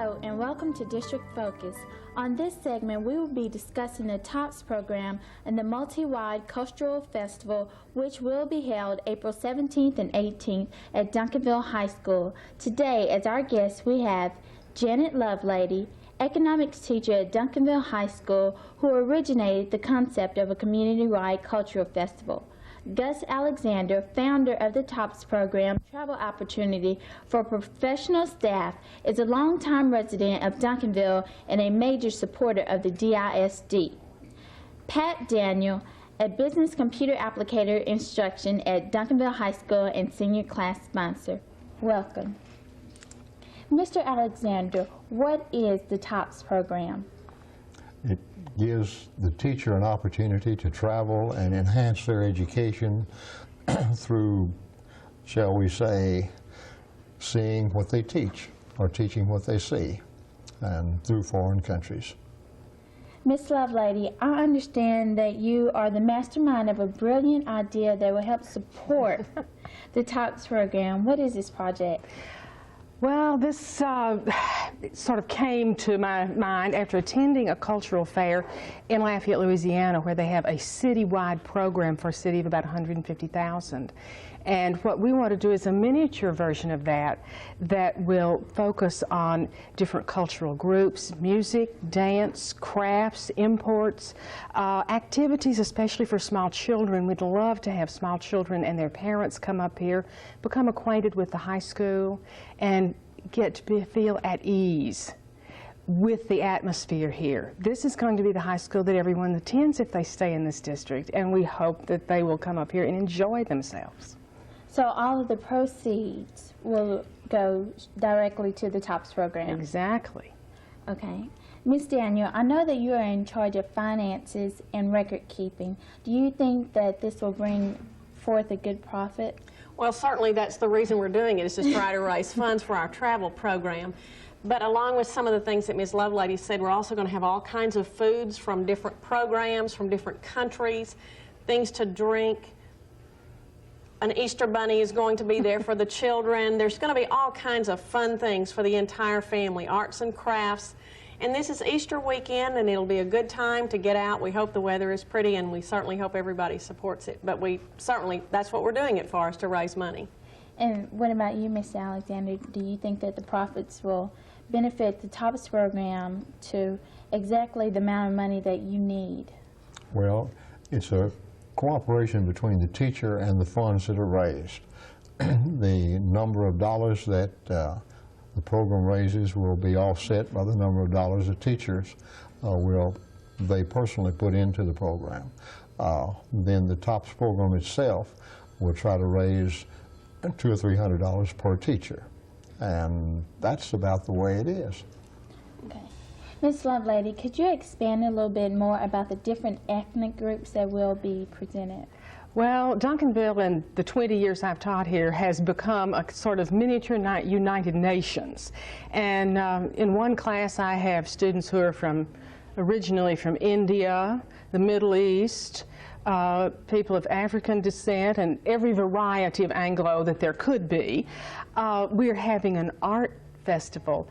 Hello and welcome to District Focus. On this segment, we will be discussing the TOPS program and the Multi-Wide Cultural Festival, which will be held April 17th and 18th at Duncanville High School. Today, as our guests, we have Janet Lovelady, economics teacher at Duncanville High School, who originated the concept of a community-wide cultural festival. Gus Alexander, founder of the TOPS program, Travel Opportunity for Professional Staff, is a longtime resident of Duncanville and a major supporter of the DISD. Pat Daniel, a business computer applicator instruction at Duncanville High School and senior class sponsor. Welcome. Mr. Alexander, what is the TOPS program? It gives the teacher an opportunity to travel and enhance their education through, shall we say, seeing what they teach or teaching what they see, and through foreign countries. Ms. Lovelady, I understand that you are the mastermind of a brilliant idea that will help support the TOPS program. What is this project? Well, this sort of came to my mind after attending a cultural fair in Lafayette, Louisiana, where they have a citywide program for a city of about 150,000. And what we want to do is a miniature version of that that will focus on different cultural groups, music, dance, crafts, imports, activities, especially for small children. We'd love to have small children and their parents come up here, become acquainted with the high school, and get to feel at ease with the atmosphere here. This is going to be the high school that everyone attends if they stay in this district, and we hope that they will come up here and enjoy themselves. So all of the proceeds will go directly to the TOPS program? Exactly. Okay. Ms. Daniel, I know that you are in charge of finances and record keeping. Do you think that this will bring forth a good profit? Well, certainly that's the reason we're doing it, is to try to raise funds for our travel program. But along with some of the things that Ms. Lovelady said, we're also going to have all kinds of foods from different programs, from different countries, things to drink. An Easter bunny is going to be there for the children. There's going to be all kinds of fun things for the entire family, arts and crafts. And this is Easter weekend, and it'll be a good time to get out. We hope the weather is pretty, and we certainly hope everybody supports it. But we certainly, that's what we're doing it for, is to raise money. And what about you, Ms. Alexander? Do you think that the profits will benefit the TOPS program to exactly the amount of money that you need? Well, it's a cooperation between the teacher and the funds that are raised. The number of dollars that the program raises will be offset by the number of dollars the teachers they personally put into the program. Then the TOPS program itself will try to raise $200 or $300 per teacher, and that's about the way it is. Okay. Ms. Lovelady, could you expand a little bit more about the different ethnic groups that will be presented? Well, Duncanville, in the 20 years I've taught here, has become a sort of miniature United Nations. And in one class I have students who are originally from India, the Middle East, people of African descent, and every variety of Anglo that there could be. We're having an art festival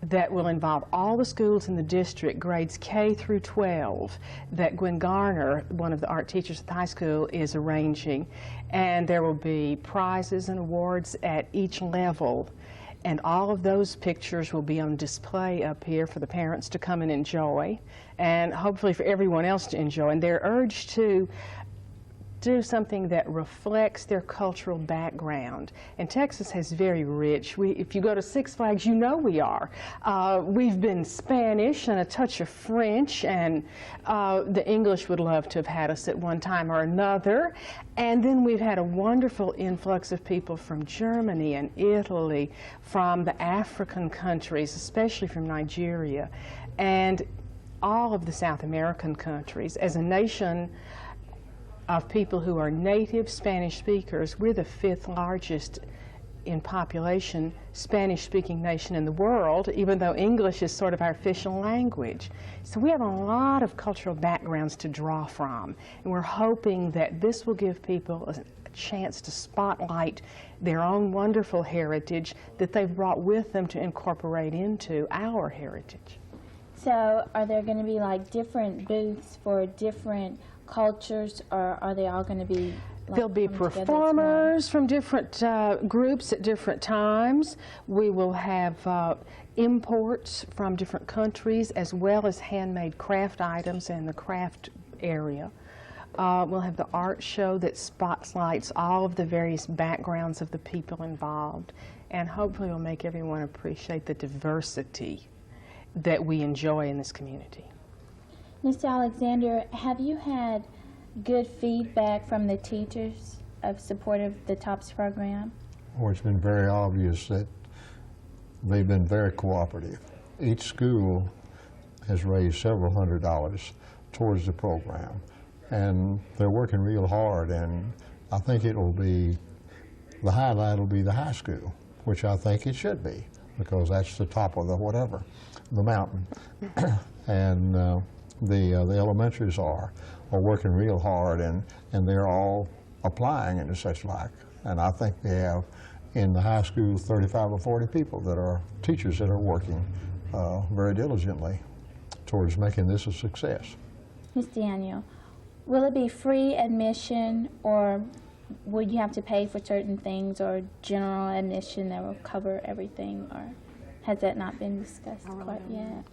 that will involve all the schools in the district, grades K through 12, that Gwen Garner, one of the art teachers at the high school, is arranging. And there will be prizes and awards at each level. And all of those pictures will be on display up here for the parents to come and enjoy, and hopefully for everyone else to enjoy. And they're urged to do something that reflects their cultural background. And Texas has very rich, if you go to Six Flags, you know we are. We've been Spanish and a touch of French, and the English would love to have had us at one time or another. And then we've had a wonderful influx of people from Germany and Italy, from the African countries, especially from Nigeria, and all of the South American countries. As a nation of people who are native Spanish speakers, we're the 5th largest in population Spanish-speaking nation in the world, even though English is sort of our official language. So we have a lot of cultural backgrounds to draw from, and we're hoping that this will give people chance to spotlight their own wonderful heritage that they've brought with them to incorporate into our heritage. So are there going to be like different booths for different cultures, or are they all going to be like, there'll be performers from different groups at different times. We will have imports from different countries, as well as handmade craft items in the craft area. We'll have the art show that spotlights all of the various backgrounds of the people involved, and hopefully will make everyone appreciate the diversity that we enjoy in this community. Mr. Alexander, have you had good feedback from the teachers of support of the TOPS program? Well, it's been very obvious that they've been very cooperative. Each school has raised several $100s towards the program, and they're working real hard, and I think it will be, the highlight will be the high school, which I think it should be, because that's the top of the whatever, the mountain. And the elementaries are working real hard, and they're all applying and such like. And I think they have in the high school 35 or 40 people that are teachers that are working very diligently towards making this a success. Ms. Daniel, will it be free admission, or will you have to pay for certain things, or general admission that will cover everything, or has that not been discussed quite yet?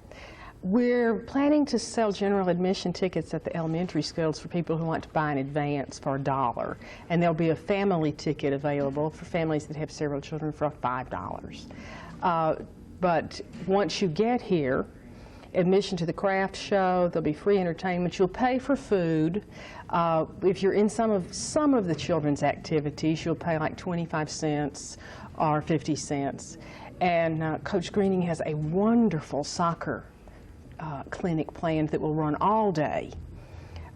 We're planning to sell general admission tickets at the elementary schools for people who want to buy in advance for $1. And there'll be a family ticket available for families that have several children for $5. But once you get here, admission to the craft show, there'll be free entertainment. You'll pay for food. If you're in some of the children's activities, you'll pay like 25 cents or 50 cents. And Coach Greening has a wonderful soccer clinic planned that will run all day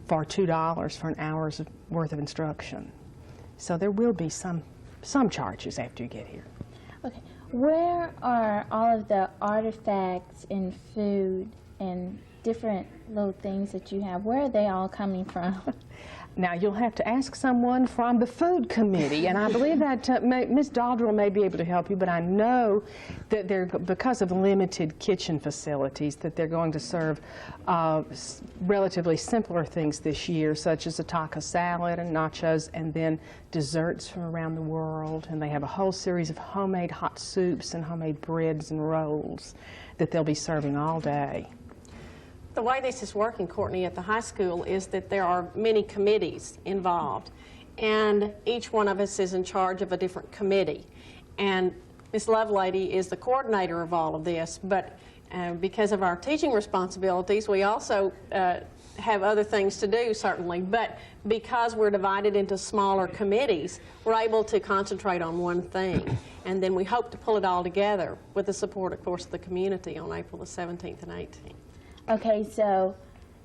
for $2 for an hour's worth of instruction. So there will be some charges after you get here. Okay. Where are all of the artifacts and food and different little things that you have? Where are they all coming from? Now, you'll have to ask someone from the food committee, and I believe that Ms. Dodrell may be able to help you, but I know that they're, because of limited kitchen facilities, that they're going to serve relatively simpler things this year, such as a taco salad and nachos, and then desserts from around the world. And they have a whole series of homemade hot soups and homemade breads and rolls that they'll be serving all day. The way this is working, Courtney, at the high school is that there are many committees involved, and each one of us is in charge of a different committee. And Ms. Lovelady is the coordinator of all of this, but because of our teaching responsibilities, we also have other things to do, certainly. But because we're divided into smaller committees, we're able to concentrate on one thing. And then we hope to pull it all together with the support, of course, of the community on April the 17th and 18th. Okay, so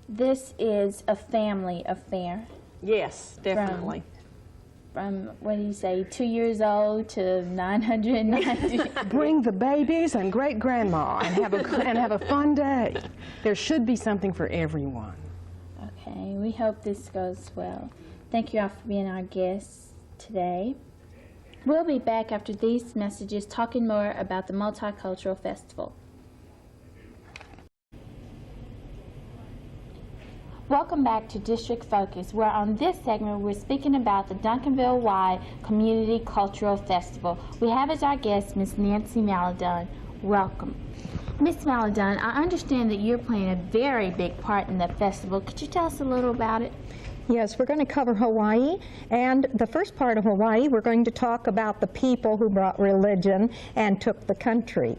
this is a family affair. Yes, definitely. From what do you say, 2 years old to 990? Bring the babies and great-grandma and have a fun day. There should be something for everyone. Okay, we hope this goes well. Thank you all for being our guests today. We'll be back after these messages talking more about the Multicultural Festival. Welcome back to District Focus, where on this segment we're speaking about the Duncanville-wide Community Cultural Festival. We have as our guest Ms. Nancy Maladon. Welcome. Ms. Maladon, I understand that you're playing a very big part in the festival. Could you tell us a little about it? Yes, we're going to cover Hawaii, and the first part of Hawaii, we're going to talk about the people who brought religion and took the country.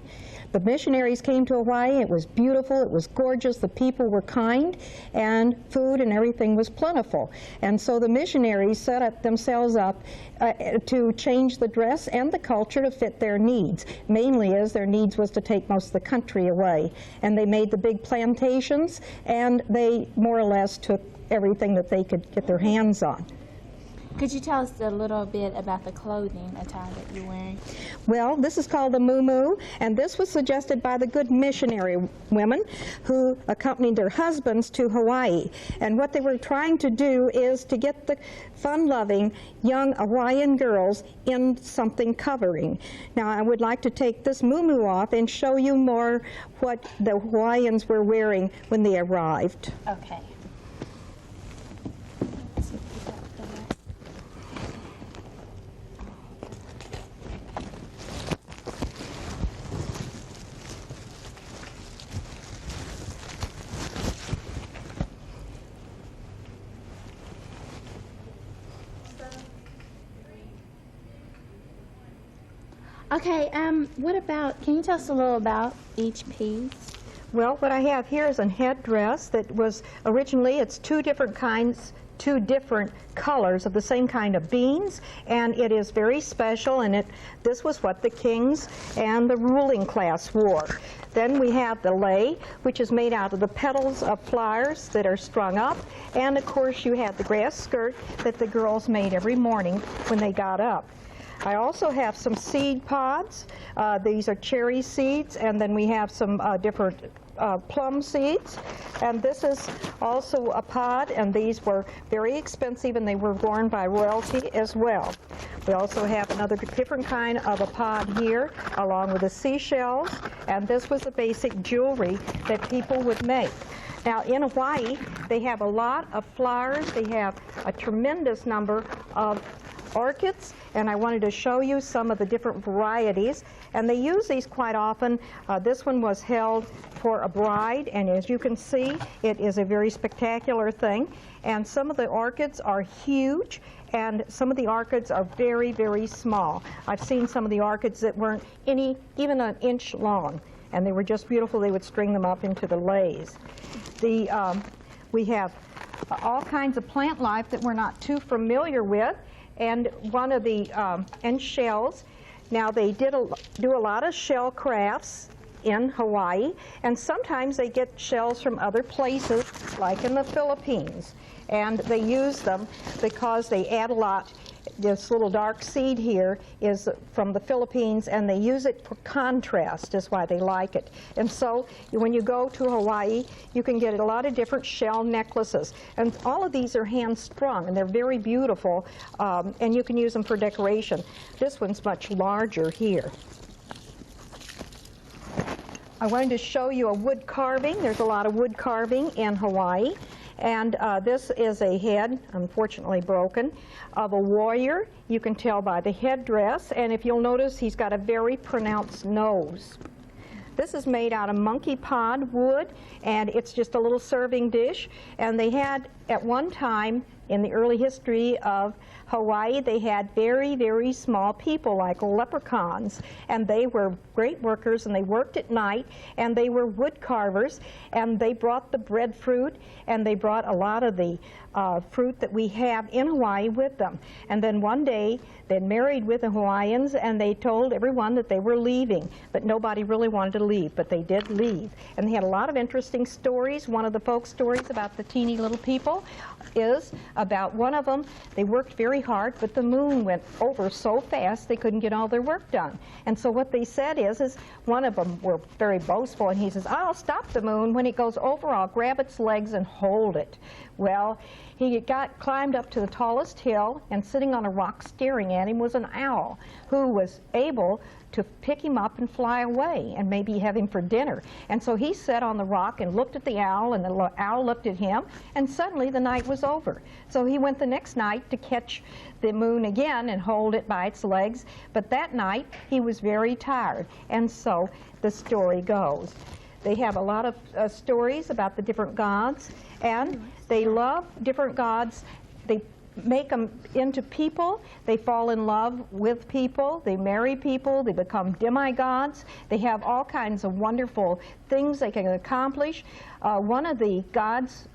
The missionaries came to Hawaii. It was beautiful. It was gorgeous. The people were kind, and food and everything was plentiful. And so the missionaries set themselves up to change the dress and the culture to fit their needs, mainly as their needs was to take most of the country away. And they made the big plantations, and they more or less took everything that they could get their hands on. Could you tell us a little bit about the clothing attire that you're wearing? Well, this is called the muumuu, and this was suggested by the good missionary women who accompanied their husbands to Hawaii. And what they were trying to do is to get the fun-loving young Hawaiian girls in something covering. Now, I would like to take this muumuu off and show you more what the Hawaiians were wearing when they arrived. Okay. Okay, what about, can you tell us a little about each piece? Well, what I have here is a headdress that was originally, it's two different kinds, two different colors of the same kind of beans, and it is very special, and this was what the kings and the ruling class wore. Then we have the lei, which is made out of the petals of flowers that are strung up, and of course you have the grass skirt that the girls made every morning when they got up. I also have some seed pods. These are cherry seeds, and then we have some different plum seeds. And this is also a pod, and these were very expensive, and they were worn by royalty as well. We also have another different kind of a pod here, along with the seashells, and this was the basic jewelry that people would make. Now, in Hawaii, they have a lot of flowers. They have a tremendous number of orchids, and I wanted to show you some of the different varieties, and they use these quite often. This one was held for a bride, and as you can see, it is a very spectacular thing, and some of the orchids are huge, and some of the orchids are very, very small. I've seen some of the orchids that weren't even an inch long, and they were just beautiful. They would string them up into the leis. We have all kinds of plant life that we're not too familiar with, and one of the and shells. Now they do a lot of shell crafts in Hawaii, and sometimes they get shells from other places, like in the Philippines, and they use them because they add a lot. This little dark seed here is from the Philippines, and they use it for contrast, is why they like it. And so when you go to Hawaii, you can get a lot of different shell necklaces. And all of these are hand-strung, and they're very beautiful, and you can use them for decoration. This one's much larger here. I wanted to show you a wood carving. There's a lot of wood carving in Hawaii. And this is a head, unfortunately broken, of a warrior. You can tell by the headdress, and if you'll notice, he's got a very pronounced nose. This is made out of monkey pod wood, and it's just a little serving dish. And they had, at one time, in the early history of Hawaii, they had very, very small people like leprechauns, and they were great workers, and they worked at night, and they were wood carvers, and they brought the breadfruit, and they brought a lot of the fruit that we have in Hawaii with them. And then one day, they married with the Hawaiians, and they told everyone that they were leaving, but nobody really wanted to leave, but they did leave. And they had a lot of interesting stories. One of the folk stories about the teeny little people is about one of them. They worked very hard, but the moon went over so fast they couldn't get all their work done. And so what they said is one of them were very boastful, and he says, "I'll stop the moon. When it goes over, I'll grab its legs and hold it." Well, he climbed up to the tallest hill, and sitting on a rock staring at him was an owl who was able to pick him up and fly away and maybe have him for dinner. And so he sat on the rock and looked at the owl, and the owl looked at him, and suddenly the night was over. So he went the next night to catch the moon again and hold it by its legs, but that night he was very tired, and so the story goes. They have a lot of stories about the different gods, and they love different gods. They make them into people. They fall in love with people. They marry people. They become demigods. They have all kinds of wonderful things they can accomplish. One of the gods,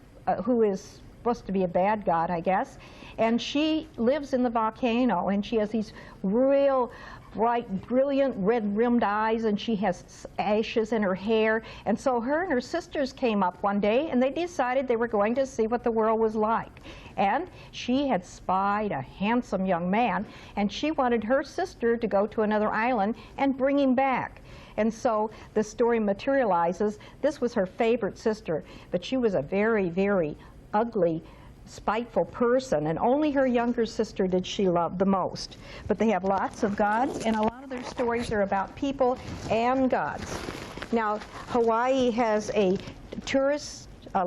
who is supposed to be a bad god, I guess, and she lives in the volcano, and she has these real bright, brilliant red-rimmed eyes, and she has ashes in her hair. And so her and her sisters came up one day, and they decided they were going to see what the world was like. And she had spied a handsome young man, and she wanted her sister to go to another island and bring him back. And so the story materializes. This was her favorite sister, but she was a very, very ugly, spiteful person, and only her younger sister did she love the most. But they have lots of gods, and a lot of their stories are about people and gods. Now, Hawaii has a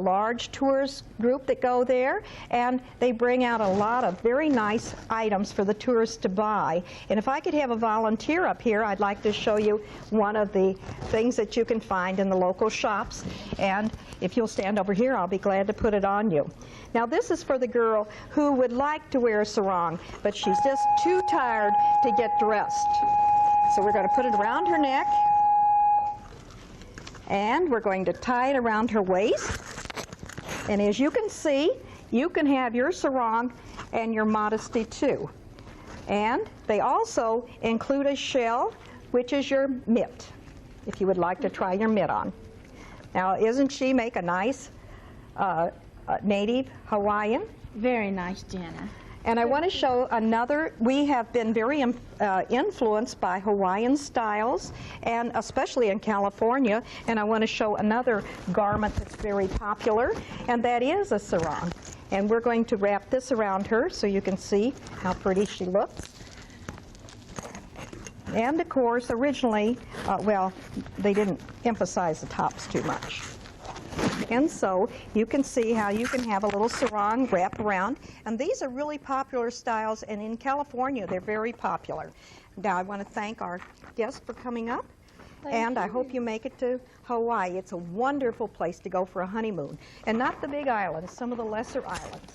large tourist group that go there, and they bring out a lot of very nice items for the tourists to buy. And if I could have a volunteer up here, I'd like to show you one of the things that you can find in the local shops. And if you'll stand over here, I'll be glad to put it on you. Now, this is for the girl who would like to wear a sarong, but she's just too tired to get dressed. So we're going to put it around her neck, and we're going to tie it around her waist. And as you can see, you can have your sarong and your modesty too. And they also include a shell, which is your mitt, if you would like to try your mitt on. Now, isn't she make a nice native Hawaiian? Very nice, Jenna. And I want to show another. We have been very influenced by Hawaiian styles, and especially in California. And I want to show another garment that's very popular, and that is a sarong. And we're going to wrap this around her so you can see how pretty she looks. And of course, originally, well, they didn't emphasize the tops too much. And so you can see how you can have a little sarong wrap around. And these are really popular styles, and in California they're very popular. Now I want to thank our guests for coming up. And I hope you make it to Hawaii. It's a wonderful place to go for a honeymoon. And not the big islands, some of the lesser islands.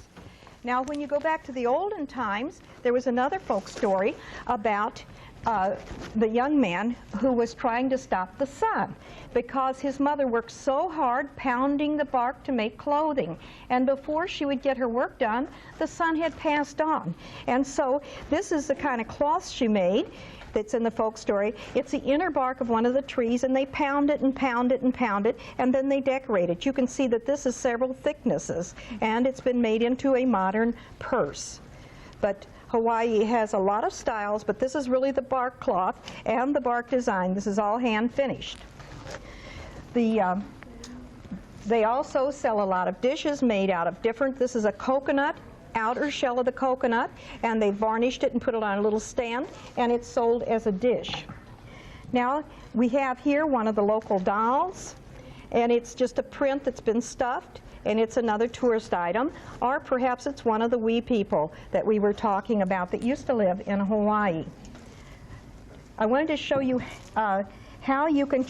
Now when you go back to the olden times, there was another folk story about the young man who was trying to stop the sun because his mother worked so hard pounding the bark to make clothing. And before she would get her work done, the sun had passed on. And so this is the kind of cloth she made that's in the folk story. It's the inner bark of one of the trees, and they pound it and pound it and pound it, and then they decorate it. You can see that this is several thicknesses, and it's been made into a modern purse. But Hawaii has a lot of styles, but this is really the bark cloth and the bark design. This is all hand finished. They also sell a lot of dishes made out of different, this is a coconut, outer shell of the coconut, and they varnished it and put it on a little stand, and it's sold as a dish. Now we have here one of the local dolls, and it's just a print that's been stuffed, and it's another tourist item, or perhaps it's one of the wee people that we were talking about that used to live in Hawaii. I wanted to show you how you can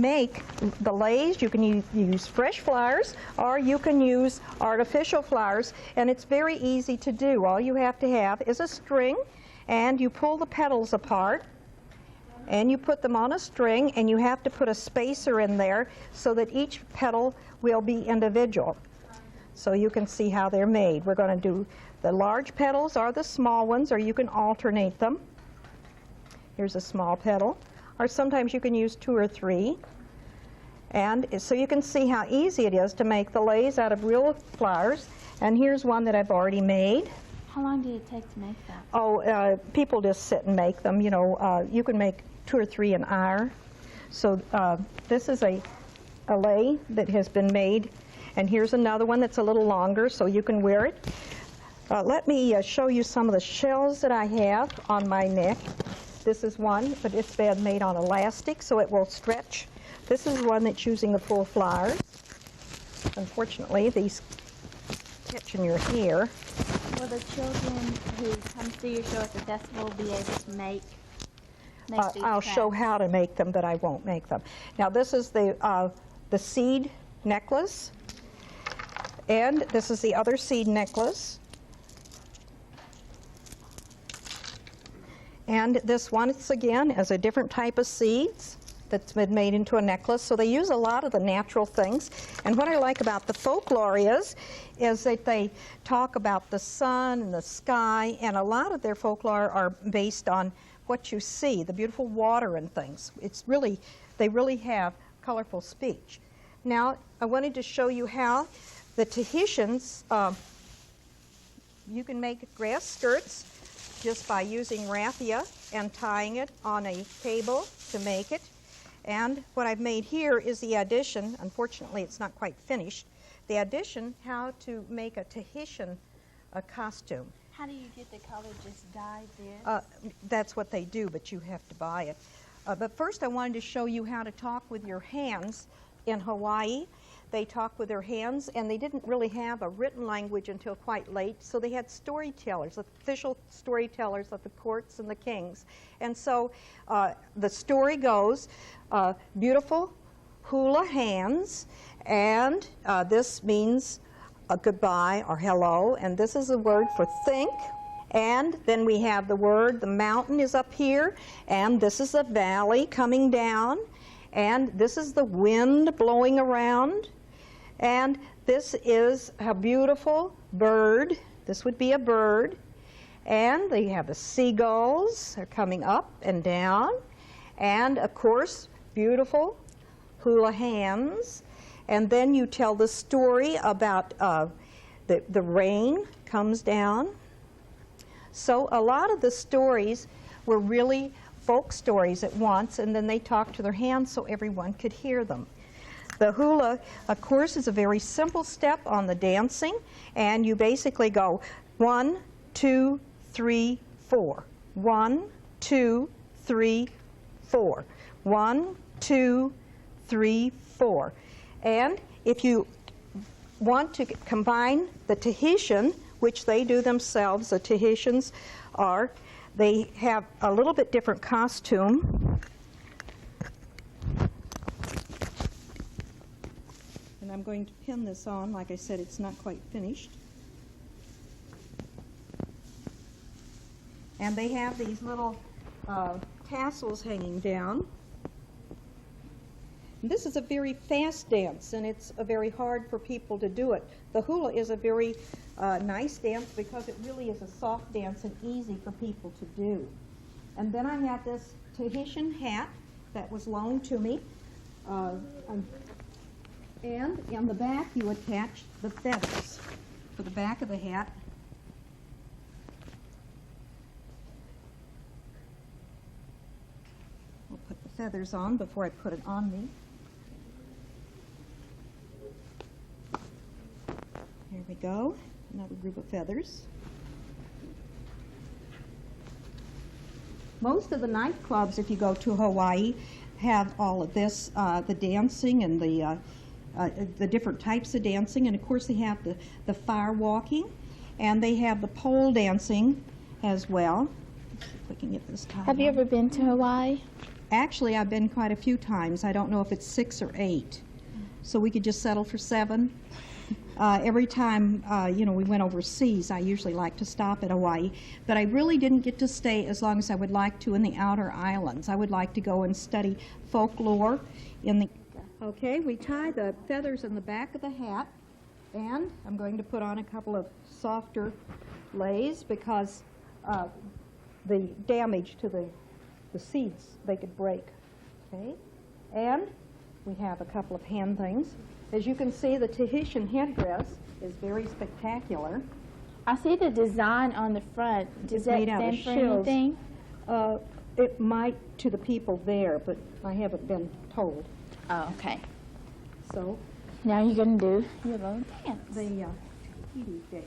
make the leis. You can use fresh flowers, or you can use artificial flowers, and it's very easy to do. All you have to have is a string, and you pull the petals apart, and you put them on a string, and you have to put a spacer in there so that each petal will be individual. So you can see how they're made. We're going to do the large petals or the small ones, or you can alternate them. Here's a small petal, or sometimes you can use 2 or 3. And so you can see how easy it is to make the leis out of real flowers. And here's one that I've already made. How long did it take to make that? Oh, people just sit and make them. You know, you can make 2 or 3 an hour. So this is a lei that has been made, and here's another one that's a little longer, so you can wear it. Let me show you some of the shells that I have on my neck. This is one, but it's been made on elastic, so it will stretch. This is one that's using the full flowers. Unfortunately, these catch in your hair. Will the children who come see your show at the festival be able to make these I'll show crafts? how to make them, but I won't make them. Now this is the seed necklace, and this is the other seed necklace. And this one, again, is a different type of seeds. that's been made into a necklace. So they use a lot of the natural things. And what I like about the folklore is that they talk about the sun and the sky, and a lot of their folklore are based on what you see, the beautiful water and things. They really have colorful speech. Now, I wanted to show you how the Tahitians, you can make grass skirts just by using raffia and tying it on a cable to make it. And what I've made here is the addition. Unfortunately, it's not quite finished. The addition, how to make a Tahitian costume. How do you get the color just dyed in? That's what they do, but you have to buy it. But first I wanted to show you how to talk with your hands. In Hawaii, they talk with their hands, and they didn't really have a written language until quite late, so they had storytellers, official storytellers of the courts and the kings. And so the story goes, beautiful hula hands, and this means a goodbye or hello, and this is a word for think. And then we have the word, the mountain is up here, and this is a valley coming down, and this is the wind blowing around, and this is a beautiful bird. This would be a bird. And they have the seagulls. They're coming up and down. And, of course, beautiful hula hands. And then you tell the story about the rain comes down. So a lot of the stories were really folk stories at once, and then they talked to their hands so everyone could hear them. The hula, of course, is a very simple step on the dancing, and you basically go 1, 2, 3, 4. 1, 2, 3, 4. 1, 2, 3, 4. And if you want to combine the Tahitian, which they do themselves, the Tahitians they have a little bit different costume. And I'm going to pin this on. Like I said, it's not quite finished. And they have these little tassels hanging down. And this is a very fast dance, and it's very hard for people to do it. The hula is a very nice dance because it really is a soft dance and easy for people to do. And then I have this Tahitian hat that was loaned to me. And in the back you attach the feathers for the back of the hat. I'll put the feathers on before I put it on me. There we go, another group of feathers. Most of the nightclubs, if you go to Hawaii, have all of this, the dancing and the different types of dancing, and of course they have the fire walking, and they have the pole dancing as well. If we can get this tied Have you on. ever been to Hawaii? Actually, I've been quite a few times. I don't know if it's 6 or 8, so we could just settle for 7. Every time, we went overseas, I usually like to stop at Hawaii, but I really didn't get to stay as long as I would like to in the outer islands. I would like to go and study folklore in the... Okay, we tie the feathers in the back of the hat, and I'm going to put on a couple of softer lays because the damage to the seeds, they could break. Okay, and we have a couple of hand things. As you can see, the Tahitian headdress is very spectacular. I see the design on the front. Does that made out of stand for shells. anything? It might to the people there, but I haven't been told. Oh, okay. So Now you're going to do your little dance. the Tahiti dance.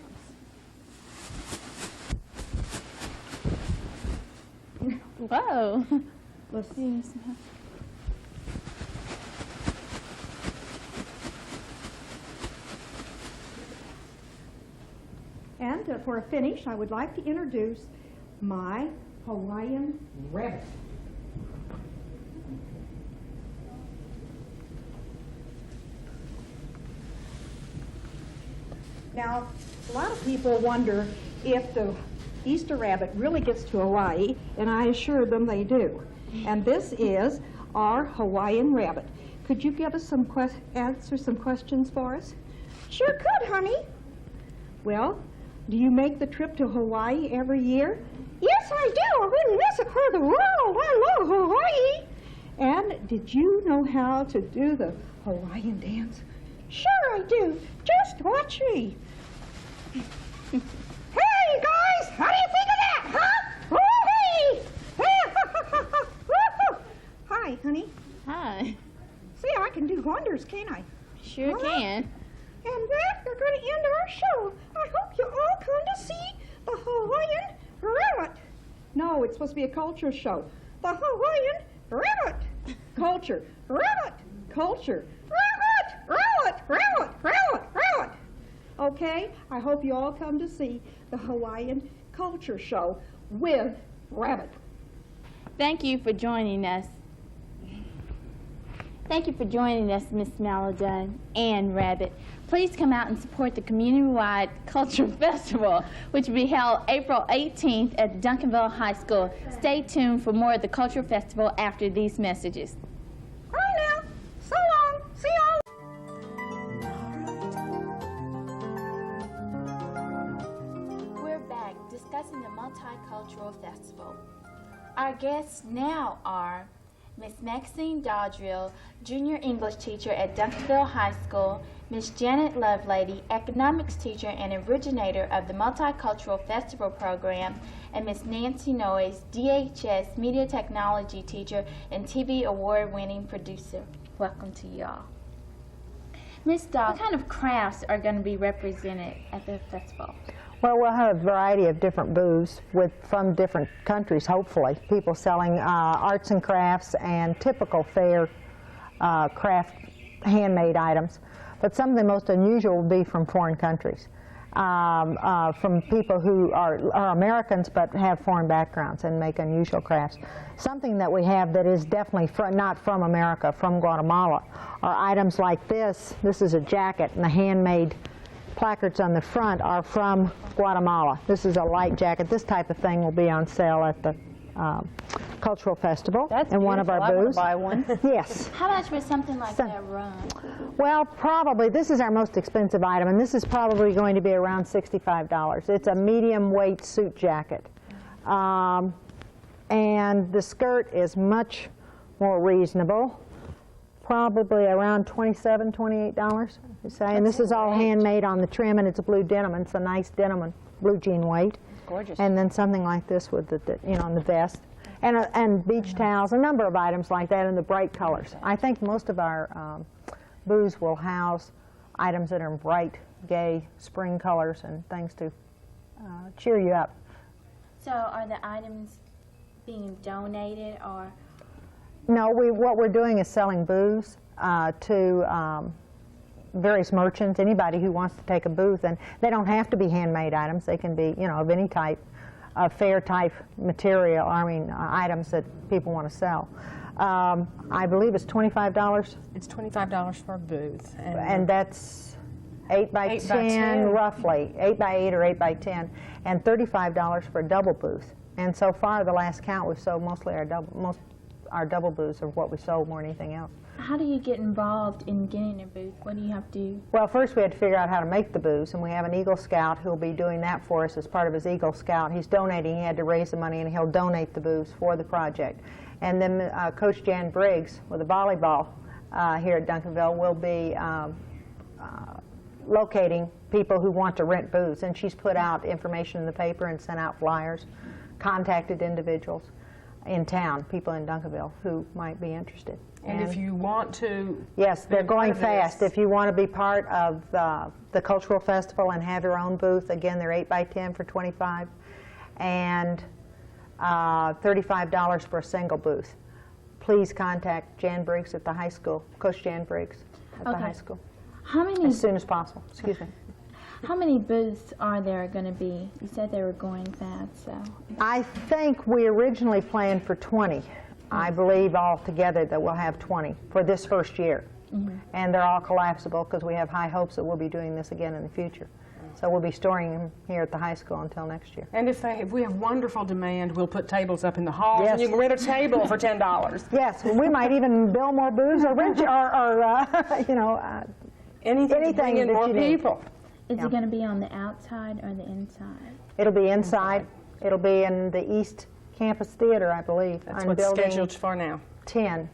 Whoa. Let's see. And for a finish, I would like to introduce my Hawaiian rabbit. Now, a lot of people wonder if the Easter rabbit really gets to Hawaii, and I assure them they do. And this is our Hawaiian rabbit. Could you give us answer some questions for us? Sure could, honey. Well, do you make the trip to Hawaii every year? Yes, I do. I wouldn't miss it for the world. I love Hawaii. And did you know how to do the Hawaiian dance? Sure I do. Just watch me. Hey, guys, how do you think of that, huh? Oh, hey! Hi, honey. Hi. See, I can do wonders, can't I? Sure All right. can. And that, we're going to end our show. I hope you all come to see the Hawaiian rabbit. No, it's supposed to be a culture show. The Hawaiian rabbit. Culture. Rabbit. Culture. Rabbit. Rabbit. Rabbit. Rabbit. Rabbit. Okay, I hope you all come to see the Hawaiian culture show with Rabbit. Thank you for joining us. Thank you for joining us, Miss Maladun and Rabbit. Please come out and support the community-wide cultural festival, which will be held April 18th at Duncanville High School. Stay tuned for more of the cultural festival after these messages. Bye now. So long. See y'all. We're back discussing the Multicultural Festival. Our guests now are Miss Maxine Dodrill, Junior English teacher at Duncanville High School, Miss Janet Lovelady, economics teacher and originator of the Multicultural Festival program, and Miss Nancy Noyes, DHS media technology teacher and TV award-winning producer. Welcome to y'all. Miss Dodd, what kind of crafts are going to be represented at the festival? Well, we'll have a variety of different booths from different countries, hopefully. People selling arts and crafts and typical fair craft handmade items. But some of the most unusual will be from foreign countries, from people who are Americans but have foreign backgrounds and make unusual crafts. Something that we have that is definitely not from America, from Guatemala, are items like this. This is a jacket, and the handmade placards on the front are from Guatemala. This is a light jacket. This type of thing will be on sale at the Cultural Festival in one of our booths. I want to buy one. Yes. How much would something like that run? Well, probably, this is our most expensive item, and this is probably going to be around $65. It's a medium weight suit jacket. And the skirt is much more reasonable, probably around $27, $28, you say. And this is all handmade on the trim, and it's a blue denim, and it's a nice denim and blue jean weight. Gorgeous. And then something like this with the on the vest. And beach towels, a number of items like that in the bright colors. I think most of our booths will house items that are in bright, gay, spring colors and things to cheer you up. So are the items being donated or? No, what we're doing is selling booths to various merchants, anybody who wants to take a booth, and they don't have to be handmade items. They can be, of any type, fair type material, items that people want to sell. I believe it's $25. It's $25 for a booth. And that's 8 by 10, roughly, 8 by 8 or 8 by 10, and $35 for a double booth. And so far, the last count, we've sold mostly our double booths of what we sold more than anything else. How do you get involved in getting a booth? What do you have to do? Well, first we had to figure out how to make the booths, and we have an Eagle Scout who will be doing that for us as part of his Eagle Scout. He's donating. He had to raise the money, and he'll donate the booths for the project. And then Coach Jan Briggs with the volleyball here at Duncanville will be locating people who want to rent booths, and she's put out information in the paper and sent out flyers, contacted individuals in town, people in Duncanville who might be interested. And if you want to... Yes, they're going fast. This. If you want to be part of the Cultural Festival and have your own booth, again, they're 8 by 10 for $25, and $35 for a single booth. Please contact Jan Briggs at the high school, Coach Jan Briggs at the high school. How many? As soon as possible. Excuse me. How many booths are there going to be? You said they were going fast, so. I think we originally planned for 20. I believe altogether that we'll have 20 for this first year. And they're all collapsible because we have high hopes that we'll be doing this again in the future. So we'll be storing them here at the high school until next year. And if we have wonderful demand, we'll put tables up in the halls, Yes. and you can rent a table for $10. Yes, we might even build more booths or rent, you know, Anything to bring in that more you need. people. Is Yeah. it going to be on the outside or the inside? It'll be inside. It'll be in the East Campus Theater, I believe, That's on what's building scheduled for now. 10.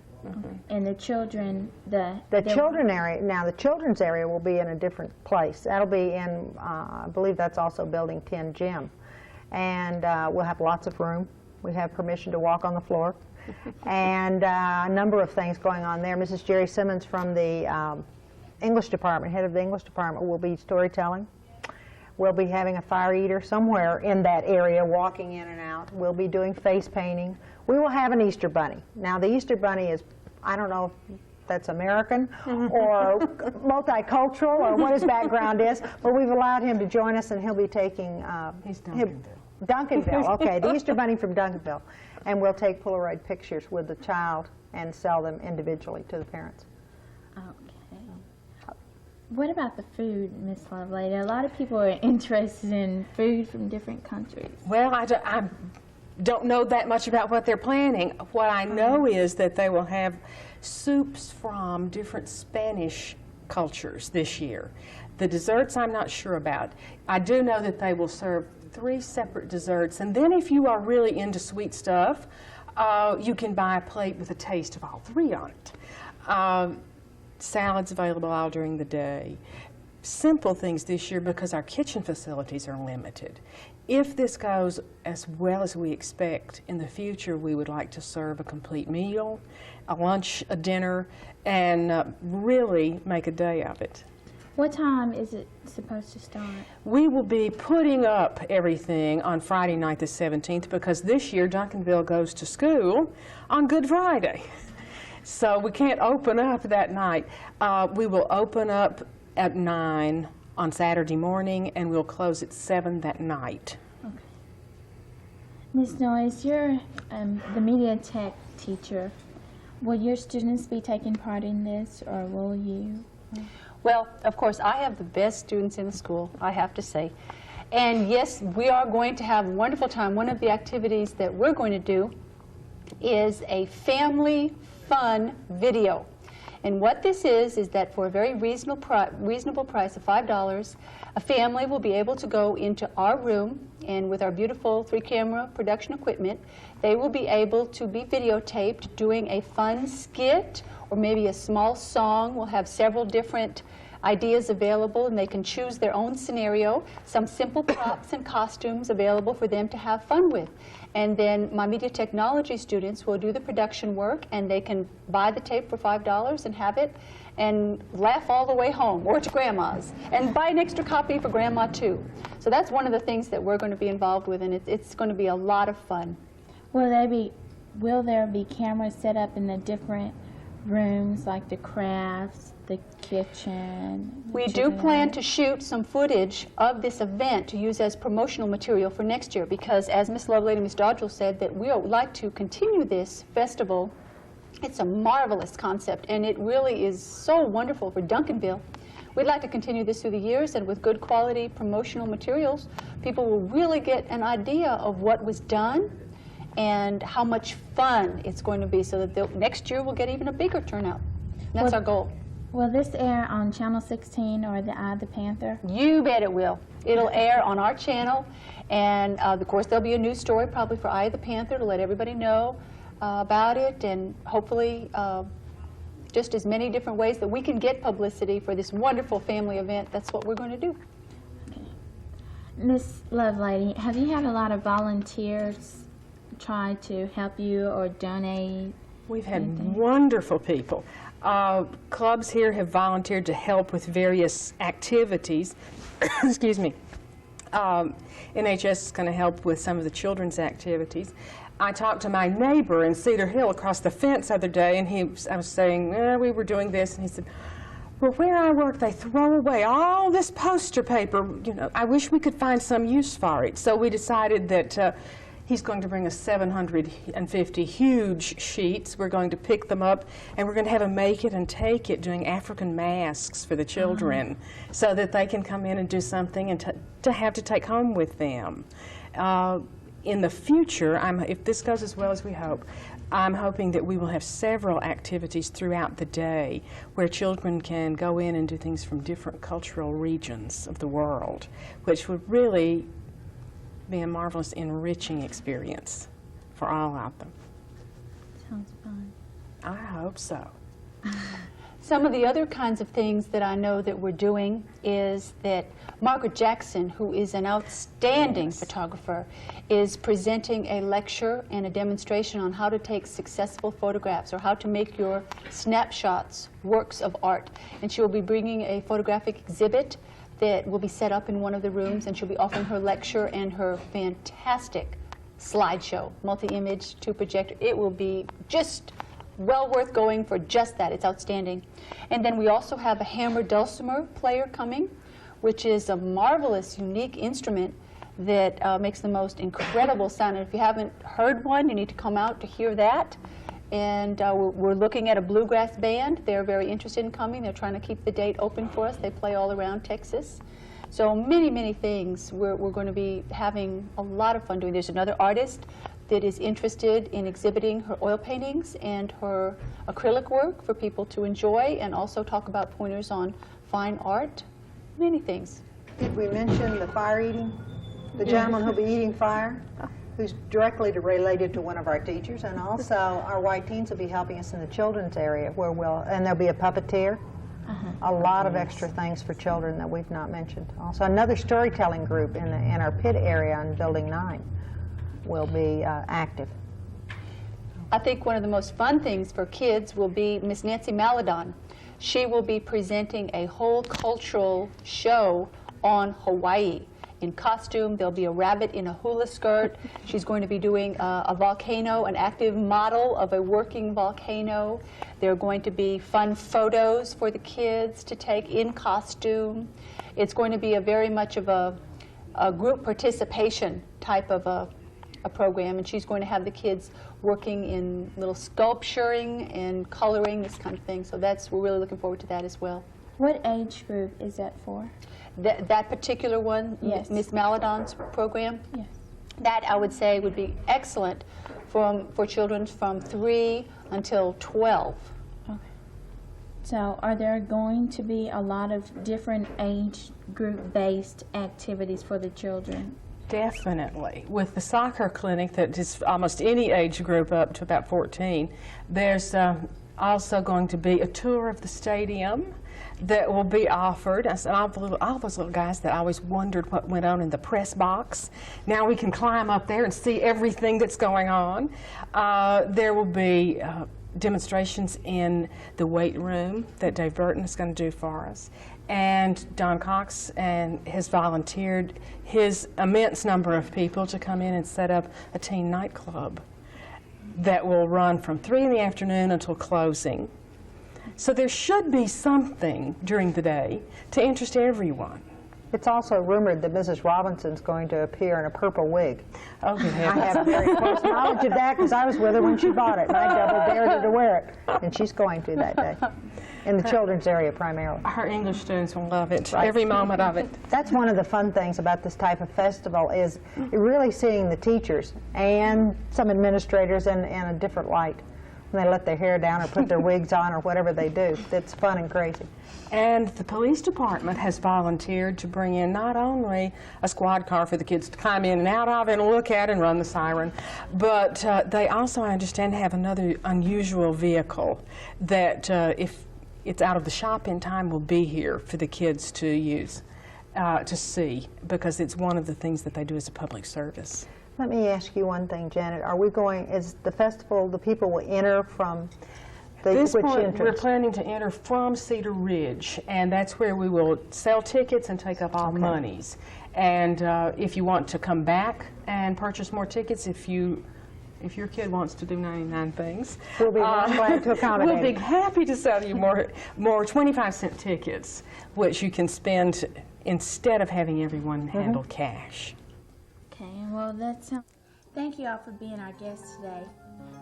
And the children, The children area, now the children's area will be in a different place. That'll be in, I believe that's also building 10 gym. And we'll have lots of room. We have permission to walk on the floor. And a number of things going on there. Mrs. Jerry Simmons from the English department, head of the English department, will be storytelling. We'll be having a fire eater somewhere in that area, walking in and out. We'll be doing face painting. We will have an Easter bunny. Now, the Easter bunny is, I don't know if that's American or multicultural or what his background is, but we've allowed him to join us, and he'll be taking... He's Duncanville. Duncanville, okay, the Easter bunny from Duncanville. And we'll take Polaroid pictures with the child and sell them individually to the parents. Okay. What about the food, Miss Lovelady? A lot of people are interested in food from different countries. Well, I don't know that much about what they're planning. What I know is that they will have soups from different Spanish cultures this year. The desserts I'm not sure about. I do know that they will serve 3 separate desserts, and then if you are really into sweet stuff, you can buy a plate with a taste of all 3 on it. Salads available all during the day. Simple things this year because our kitchen facilities are limited. If this goes as well as we expect in the future, we would like to serve a complete meal, a lunch, a dinner, and really make a day of it. What time is it supposed to start? We will be putting up everything on Friday night the 17th because this year Duncanville goes to school on Good Friday. So we can't open up that night. We will open up at 9 on Saturday morning, and we'll close at 7 that night. Okay. Ms. Noyes, you're the media tech teacher. Will your students be taking part in this, or will you? Well, of course, I have the best students in the school, I have to say. And yes, we are going to have a wonderful time. One of the activities that we're going to do is a family fun video. And what this is that for a very reasonable price of $5, a family will be able to go into our room, and with our beautiful 3-camera production equipment, they will be able to be videotaped doing a fun skit or maybe a small song. We'll have several different ideas available, and they can choose their own scenario, some simple props and costumes available for them to have fun with. And then my media technology students will do the production work, and they can buy the tape for $5 and have it and laugh all the way home or to grandma's and buy an extra copy for grandma too. So that's one of the things that we're going to be involved with, and it's going to be a lot of fun. Will there be cameras set up in the different rooms, like the crafts, the kitchen? We do plan to shoot some footage of this event to use as promotional material for next year, because as Ms. Lovelady and Ms. Dodgel said, that we would like to continue this festival. It's a marvelous concept, and it really is so wonderful for Duncanville. We'd like to continue this through the years, and with good quality promotional materials, people will really get an idea of what was done and how much fun it's going to be, so that next year we'll get even a bigger turnout. And that's our goal. Will this air on Channel 16 or the Eye of the Panther? You bet it will. It'll air on our channel, and of course there'll be a news story probably for Eye of the Panther to let everybody know about it, and hopefully just as many different ways that we can get publicity for this wonderful family event. That's what we're going to do. Okay. Miss Lovelady, have you had a lot of volunteers try to help you or donate? We've had wonderful people. Clubs here have volunteered to help with various activities. Excuse me. NHS is going to help with some of the children's activities. I talked to my neighbor in Cedar Hill across the fence the other day, and I was saying, we were doing this, and he said, well, where I work, they throw away all this poster paper. You know, I wish we could find some use for it. So we decided that He's going to bring us 750 huge sheets. We're going to pick them up, and we're going to have them make it and take it, doing African masks for the children, so that they can come in and do something and to have to take home with them. In the future, if this goes as well as we hope, I'm hoping that we will have several activities throughout the day where children can go in and do things from different cultural regions of the world, which would really be a marvelous, enriching experience for all of them. Sounds fun. I hope so. Some of the other kinds of things that I know that we're doing is that Margaret Jackson, who is an outstanding photographer, is presenting a lecture and a demonstration on how to take successful photographs, or how to make your snapshots works of art. And she will be bringing a photographic exhibit that will be set up in one of the rooms, and she'll be offering her lecture and her fantastic slideshow, multi-image, 2-projector. It will be just well worth going for just that. It's outstanding. And then we also have a hammer dulcimer player coming, which is a marvelous, unique instrument that makes the most incredible sound. And if you haven't heard one, you need to come out to hear that. And we're looking at a bluegrass band. They're very interested in coming. They're trying to keep the date open for us. They play all around Texas. So many, many things we're going to be having a lot of fun doing. There's another artist that is interested in exhibiting her oil paintings and her acrylic work for people to enjoy, and also talk about pointers on fine art. Many things. Did we mention the fire eating? The gentleman who'll be eating fire, who's directly related to one of our teachers, and also our white teens will be helping us in the children's area, where and there'll be a puppeteer. A lot of extra things for children that we've not mentioned. Also, another storytelling group in our pit area on Building 9 will be active. I think one of the most fun things for kids will be Miss Nancy Maladon. She will be presenting a whole cultural show on Hawaii. In costume, there'll be a rabbit in a hula skirt. She's going to be doing a volcano, an active model of a working volcano. There are going to be fun photos for the kids to take in costume. It's going to be a very much of a group participation type of a program, and she's going to have the kids working in little sculpturing and coloring, this kind of thing. So we're really looking forward to that as well. What age group is that for? That particular one, yes. Miss Maladon's program? Yes. That, I would say, would be excellent for children from 3 until 12. Okay. So are there going to be a lot of different age group-based activities for the children? Definitely. With the soccer clinic that is almost any age group up to about 14, there's also going to be a tour of the stadium that will be offered. I said, all those little guys that always wondered what went on in the press box. Now we can climb up there and see everything that's going on. There will be demonstrations in the weight room that Dave Burton is going to do for us. And Don Cox has volunteered his immense number of people to come in and set up a teen nightclub that will run from 3 in the afternoon until closing. So there should be something during the day to interest everyone. It's also rumored that Mrs. Robinson's going to appear in a purple wig. Oh, good I heavens. have very close knowledge of that because I was with her when she bought it, and I double dared her to wear it. And she's going to that day, in the children's area primarily. Her English students will love it, Right. every moment of it. That's one of the fun things about this type of festival, is really seeing the teachers and some administrators in a different light. When they let their hair down or put their wigs on or whatever they do. It's fun and crazy. And the police department has volunteered to bring in not only a squad car for the kids to climb in and out of and look at and run the siren, but they also, I understand, have another unusual vehicle that, if it's out of the shop in time, will be here for the kids to use, to see, because it's one of the things that they do as a public service. Let me ask you one thing, Janet. Is the festival, the people will enter from This which point, entrance? we're planning to enter from Cedar Ridge, and that's where we will sell tickets and take up all monies. And if you want to come back and purchase more tickets, if your kid wants to do 99 things, We'll be glad to accommodate. we'll be happy to sell you more 25-cent tickets, which you can spend instead of having everyone handle cash. Okay, well, that sounds... Thank you all for being our guests today.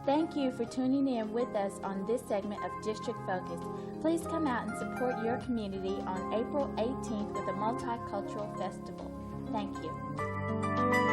Thank you for tuning in with us on this segment of District Focus. Please come out and support your community on April 18th with a multicultural festival. Thank you.